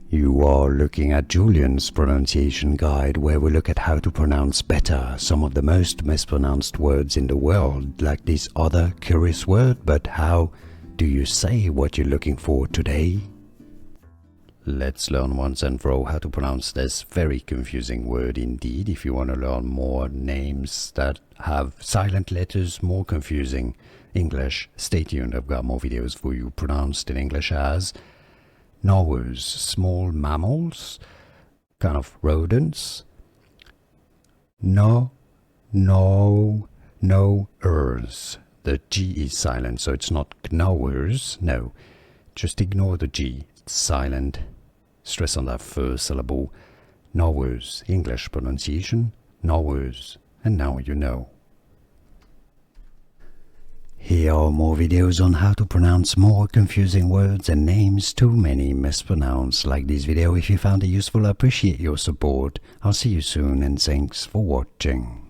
You are looking at Julian's pronunciation guide, where we look at how to pronounce better some of the most mispronounced words in the world, like this other curious word. But how do you say what you're looking for today? Let's learn once and for all how to pronounce this very confusing word indeed. If you want to learn more names that have silent letters, more confusing English, stay tuned. I've got more videos for you pronounced in English as gnawers, small mammals, kind of rodents. Gnawers. The G is silent, so it's not gnawers. No, just ignore the G. It's silent. Stress on that first syllable. Gnawers, English pronunciation, gnawers. And now you know. Here are more videos on how to pronounce more confusing words and names too many mispronounced. Like this video if you found it useful. I appreciate your support. I'll see you soon and thanks for watching.